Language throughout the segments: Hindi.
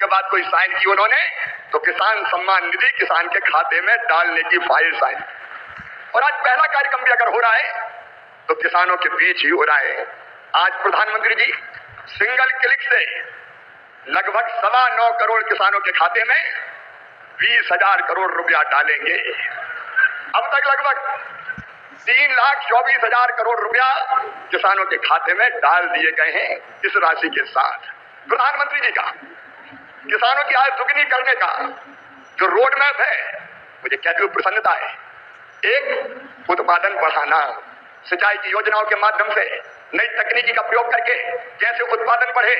के बाद कोई साइन की उन्होंने तो किसान सम्मान निधि किसान के खाते में डालने की फाइल साइन। और आज पहला कार्यक्रम भी अगर हो रहा है तो किसानों के बीच ही हो रहा है। आज प्रधानमंत्री जी सिंगल क्लिक से लगभग 9.25 करोड़ किसानों के खाते में 20,000 करोड़ रुपया डालेंगे। अब तक लगभग 3,24,000 करोड़ रुपया किसानों के खाते में डाल दिए गए हैं। इस राशि के साथ प्रधानमंत्री जी का किसानों की आय दुगनी करने का जो रोड मैप है, मुझे कहते हुए प्रसन्नता है। एक, उत्पादन बढ़ाना, सिंचाई की योजनाओं के माध्यम से नई तकनीकी का प्रयोग करके कैसे उत्पादन बढ़े,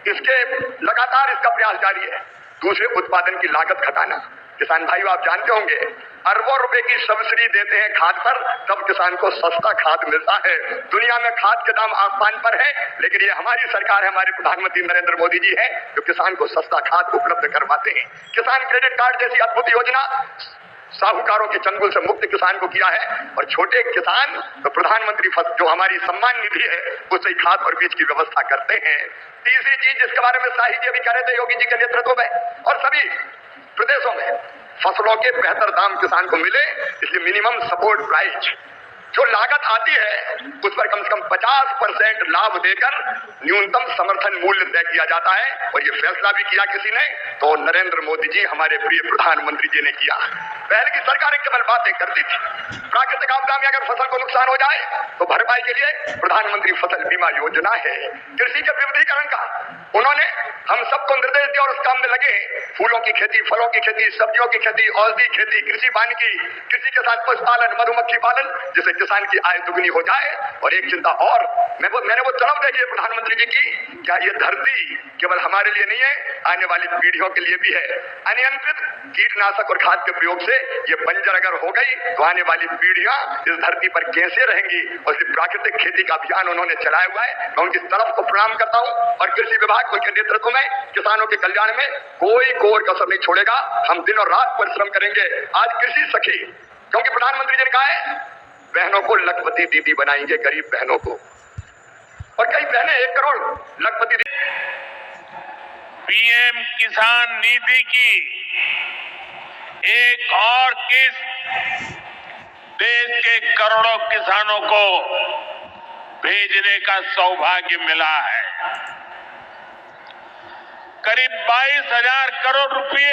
इसके लगातार इसका प्रयास जारी है। दूसरे, उत्पादन की लागत घटाना। किसान भाइयों, आप जानते होंगे अरबों रुपए की सब्सिडी देते हैं खाद पर, तब किसान को सस्ता खाद मिलता है। दुनिया में खाद के दाम आसमान पर है, लेकिन ये हमारी सरकार है, हमारे प्रधानमंत्री नरेंद्र मोदी जी है जो किसान को सस्ता खाद उपलब्ध करवाते हैं। किसान क्रेडिट कार्ड जैसी अद्भुत योजना साहूकारों के चंगुल से मुक्त किसान को किया है। और छोटे किसान तो प्रधानमंत्री जो हमारी सम्मान निधि है उससे खाद और बीज की व्यवस्था करते हैं। तीसरी चीज जिसके बारे में शाही जी अभी कह रहे थे योगी जी के नेतृत्व में, और सभी प्रदेशों में फसलों के बेहतर दाम किसान को मिले, इसलिए मिनिमम सपोर्ट प्राइस जो लागत आती है उस पर कम से कम 50% लाभ देकर न्यूनतम समर्थन मूल्य तय किया जाता है। और ये फैसला भी किया किसी ने तो नरेंद्र मोदी जी हमारे प्रिय प्रधानमंत्री जी ने किया। पहले की सरकारें केवल बातें करती थी। प्राकृतिक आपदा में अगर फसल को नुकसान हो जाए तो भरपाई के लिए प्रधानमंत्री फसल बीमा योजना है। कृषि के विविधीकरण का उन्होंने हम सबको निर्देश दिया और उस काम में लगे। फूलों की खेती, फलों की खेती, सब्जियों की खेती, औषधि खेती, कृषि वानिकी, कृषि के साथ पशुपालन, मधुमक्खी पालन, जिससे किसान की आय दुगनी हो जाए। और एक चिंता और, मैंने वो तलब देखी है प्रधानमंत्री जी की, क्या ये धरती केवल हमारे लिए नहीं है, आने वाली पीढ़ियों के लिए भी है। अनियंत्रित कीटनाशक और खाद के प्रयोग से ये बंजर अगर हो गई तो आने वाली पीढ़ियां इस धरती पर कैसे रहेंगी। और इसलिए प्राकृतिक खेती का अभियान उन्होंने चलाया हुआ है, मैं उनकी तरफ को प्रणाम करता हूं। और कृषि विभाग उनके नेतृत्व में किसानों के कल्याण में कोई कोर कसर नहीं छोड़ेगा। हम दिन और रात परिश्रम करेंगे। आज कृषि सखी, क्योंकि प्रधानमंत्री जी ने कहा है बहनों को लखपति दीदी बनाएंगे, गरीब बहनों को, और कई बहनें 1 करोड़ लखपति दीदी। पीएम किसान निधि की एक और किस्त देश के करोड़ों किसानों को भेजने का सौभाग्य मिला है। करीब 22,000 करोड़ रुपए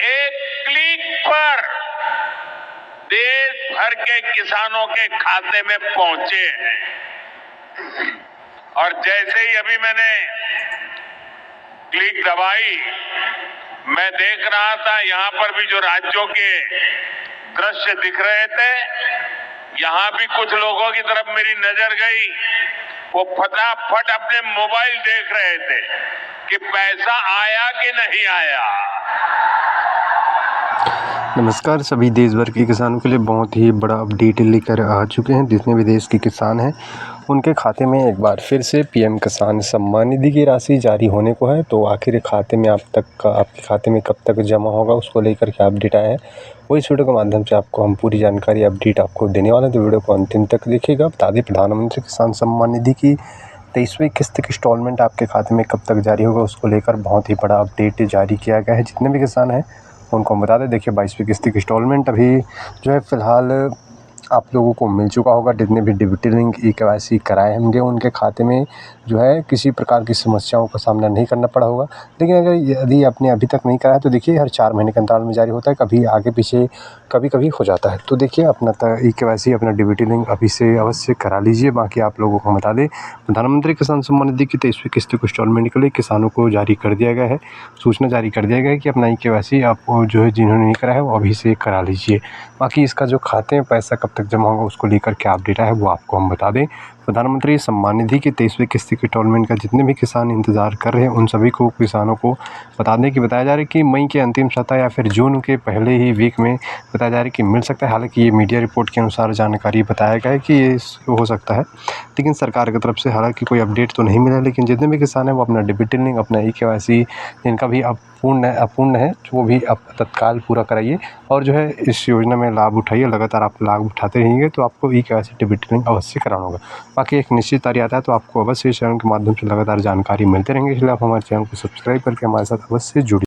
एक क्लिक पर देश भर के किसानों के खाते में पहुंचे हैं। और जैसे ही अभी मैंने क्लिक दबाई, मैं देख रहा था यहां पर भी जो राज्यों के दृश्य दिख रहे थे, यहां भी कुछ लोगों की तरफ मेरी नजर गई। वो फटाफट अपने मोबाइल देख रहे थे कि पैसा आया कि नहीं आया। नमस्कार, सभी देश भर के किसानों के लिए बहुत ही बड़ा अपडेट लेकर आ चुके हैं। जितने भी देश के किसान हैं उनके खाते में एक बार फिर से पीएम किसान सम्मान निधि की राशि जारी होने को है। तो आखिर खाते में आपके खाते में कब तक जमा होगा उसको लेकर क्या अपडेट आया है, वो इस वीडियो के माध्यम से आपको हम पूरी जानकारी अपडेट आपको देने वाले हैं। तो वीडियो को अंतिम तक देखिएगा। बता दें, प्रधानमंत्री किसान सम्मान निधि की 23वीं किस्त की इंस्टॉलमेंट आपके खाते में कब तक जारी होगा उसको लेकर बहुत ही बड़ा अपडेट जारी किया गया है। जितने भी किसान हैं उनको हम बता दें, देखिए 22वीं किस्त की इंस्टॉलमेंट अभी जो है फ़िलहाल आप लोगों को मिल चुका होगा। जितने भी डिजिटल लिंक ई-केवाईसी कराए होंगे उनके खाते में जो है किसी प्रकार की समस्याओं का सामना नहीं करना पड़ा होगा। लेकिन अगर यदि आपने अभी तक नहीं कराया तो देखिए हर 4 महीने के अंतराल में जारी होता है, कभी आगे पीछे कभी हो जाता है। तो देखिए अपना ई-केवाईसी अपना डिजिटल लिंक अभी से अवश्य करा लीजिए। बाकी आप लोगों को बता दें, प्रधानमंत्री किसान सम्मान निधि की 23वीं किस्त को इंस्टॉलमेंट के लिए किसानों को जारी कर दिया गया है, सूचना जारी कर दिया गया है कि अपना ई-केवाईसी आप जो है जिन्होंने नहीं करा है वो अभी से करा लीजिए। बाकी इसका जो खाते में पैसा कब तक जमा होगा उसको लेकर क्या अपडेट है वो आपको हम बता दें। प्रधानमंत्री सम्मान निधि की 23वीं किस्त की इंस्टॉलमेंट का जितने भी किसान इंतजार कर रहे हैं उन सभी को किसानों को बताया जा रहा है कि मई के अंतिम सप्ताह या फिर जून के पहले ही वीक में बताया जा रहा है कि मिल सकता है। हालांकि ये मीडिया रिपोर्ट के अनुसार जानकारी बताया गया है कि ये हो सकता है, लेकिन सरकार की तरफ से हालांकि कोई अपडेट तो नहीं मिला। लेकिन जितने भी किसान हैं वो अपना डिजिटल लिंक, अपना ई-केवाईसी जिनका भी अपूर्ण है वो भी आप तत्काल पूरा कराइए और जो है इस योजना में लाभ उठाइए। लगातार आप लाभ उठाते रहेंगे तो आपको ई-केवाईसी डिजिटल लिंक अवश्य कराना होगा। बाकी एक निश्चित तारीख आता है तो आपको अवश्य इस चैनल के माध्यम से लगातार जानकारी मिलते रहेंगे। इसलिए आप हमारे चैनल को सब्सक्राइब करके हमारे साथ अवश्य जुड़िए।